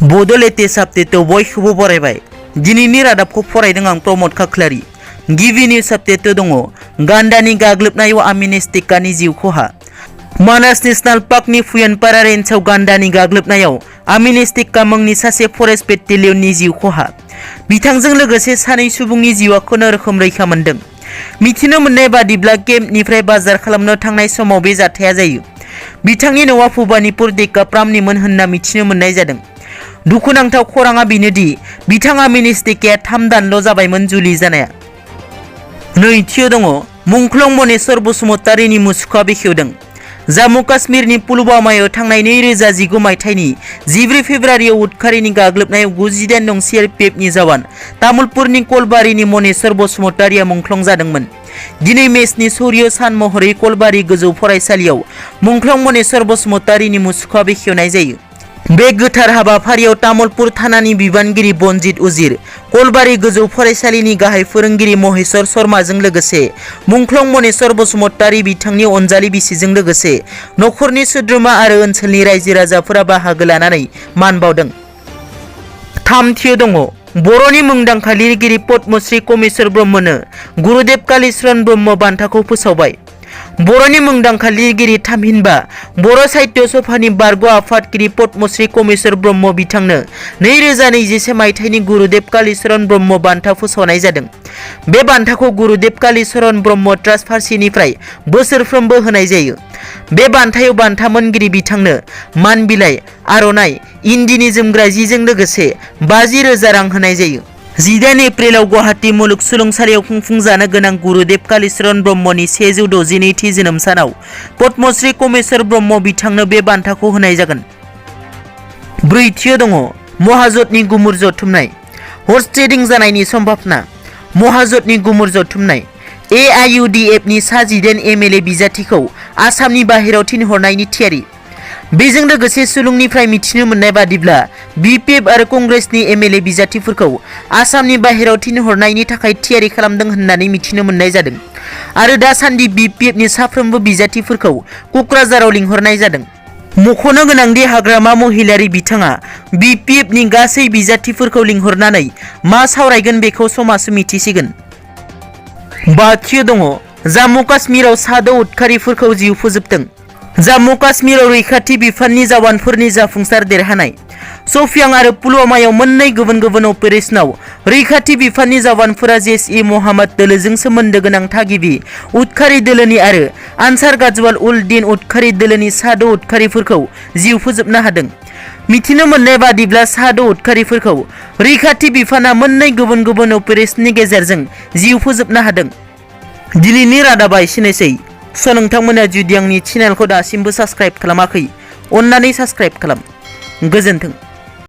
Bodo latest update बयखौबो बरायबाय। दिनैनि रादाबखौ फरायदों आं प्रमोद खाख्लारि। गिबि निउज आपडेट दङ गान्दानि गाग्लोबनायाव आमिनेस्टिकानि जिउ खहा। मानास नेशनेल पार्कनि फुयनपारा रेन्जआव गान्दानि गाग्लोबनायाव आमिनेस्टिका मुंनि सासे फरेस्ट बेटेलियननि जिउ खहा। बिथांजों लोगोसे सानै सुबुंनि जिउआ खुनुरुखुम रैखा मोनदों। मिथिनो मोननाय बादिब्ला केम्पनिफ्राय बाजार खालामनो थांनाय समाव बे जाथाया जायो। बिथांनि न'आ भबानिपुर देकाप्रामनिमोन होनना मिथिनो मोननाय जादों। दुखुनांथाव खौराङा बेनोदि बिथां आमिनेस्टिकाया 3 दानल' जाबायमोन जुलि जानाया। नैथियाव दङ मुंख्लं मनेश्वर बसुमतारीनि मुसुखा बेखेवदों। जम्मु काश्मीरनि पुलवामायाव थांनाय 2019 मायथाइनि 14 फेब्रुआरियाव उदखारिनि गाग्लोबनायाव 98 नं CRPFनि जवान तामुलपुरनि कलबारिनि मनेश्वर बसुमतारीया मुंख्लं जादोंमोन। दिनै मेचनि सौर्य सान महरै कलबारि गोजौ फरायसालियाव मुंख्लं मनेश्वर बसुमतारीनि मुसुखा बेखेवनाय जायो। बे गोथार हाबाफारियाव तामुलपुर थानानि बिबानगिरि बनजित उजिर, कलबारि गोजौ फरायसालिनि गाहाय फोरोंगिरि महेश्वर शर्माजों लोगोसे मुंख्लं मनेश्वर बसुमतारी बिथांनि अनजालि बिसिजों लोगोसे नखरनि सोद्रोमा आरो ओनसोलनि रायजो राजाफोरा बाहागो लानानै मान बावदों। थामथियाव दङ बर'नि मुंदांखा लिरगिरि पद्मश्री कमेश्वर ब्रह्मनो गुरुदेव कालीचरण ब्रह्म बान्थाखौ फोसावबाय। बर'नि मुंदांखा लिरगिरि थामहिनबा बर' साहित्य सभानि बारग' आफादगिरि पद्मश्री कमेश्वर ब्रह्म बिथांनो 2021 मायथाइनि गुरुदेव कालीचरण ब्रह्म बान्था फोसावनाय जादों। बे बान्थाखौ गुरुदेव कालीचरण ब्रह्म ट्रास्ट फारसेनिफ्राय बोसोरफ्रोमबो होनाय जायो। बे बान्थायाव बान्था मोनगिरि बिथांनो मान बिलाइ, आर'नाइ, इन्दिनि जोमग्रा जिजों लोगोसे 50,000 रां होनाय जायो। 18 एप्रिलाव गुवाहाटी मुलुगसोलोंसालियाव खुंफुंजानो गोनां गुरुदेव कालीचरण ब्रह्मनि 162थि जोनोम सानाव पद्मश्री कमेश्वर ब्रह्म बिथांनो बे बान्थाखौ होनाय जागोन। ब्रैथियाव दङ महाजोतनि गुमुर जथुमनाय, हर्स ट्रेडिं जानायनि सम्भावना। महाजोतनि गुमुर जथुमनाय AIUDF नि सा 18 MLA बिजाथिखौ आसामनि बाहेरायाव थिनहरनायनि थियारि। बेजों लोगोसे सुलुंनिफ्राय मिथिनो मोननाय बादिब्ला BPF आरो कंग्रेसनि MLA बिजाथिफोरखौ आसामनि बाहेरायाव थिनहरनायनि थाखाय थियारि खालामदों होननानै मिथिनो मोननाय जादों आरो दासान्दि BPF नि साफ्रोमबो बिजाथिफोरखौ क'क्राझाराव लिंहरनाय जादों। मख'नो गोनांदि हाग्रामा महिलारि बिथाङा BPF नि गासै बिजाथिफोरखौ लिंहरनानै मा सावरायगोन बेखौ समासो मिथिसिगोन। बाथियाव दङ जम्मु काश्मीराव 6 उदखारिफोरखौ जिउ फोजोबदों। जम्मु काश्मीराव रैखाथि बिफाननि जवानफोरनि जाफुंसार देरहानाय। शफियां आरो पुलवामायाव मोननै गुबुन गुबुन अपारेशनाव रैखाथि बिफाननि जवानफोरा जैश-ए मोहम्मद दोलोजों सोमोन्दो गोनां थागिबि उदखारि दोलोनि आरो आनसार गाजवाल उल दिन उदखारि दोलोनि 6 उदखारिफोरखौ जिउ फोजोबनो हादों। मिथिनो मोननाय बादिब्ला 6 उदखारिफोरखौ रैखाथि बिफाना मोननै गुबुन गुबुन अपारेशननि गेजेरजों जिउ फोजोबनो हादों। दिनैनि रादाबा एसेनोसै। नोंथांमोना जुदि आंनि चेनेलखौ दासिमबो साबस्क्राइब खालामाखै, अन्नानै साबस्क्राइब खालाम। गोजोन्थों।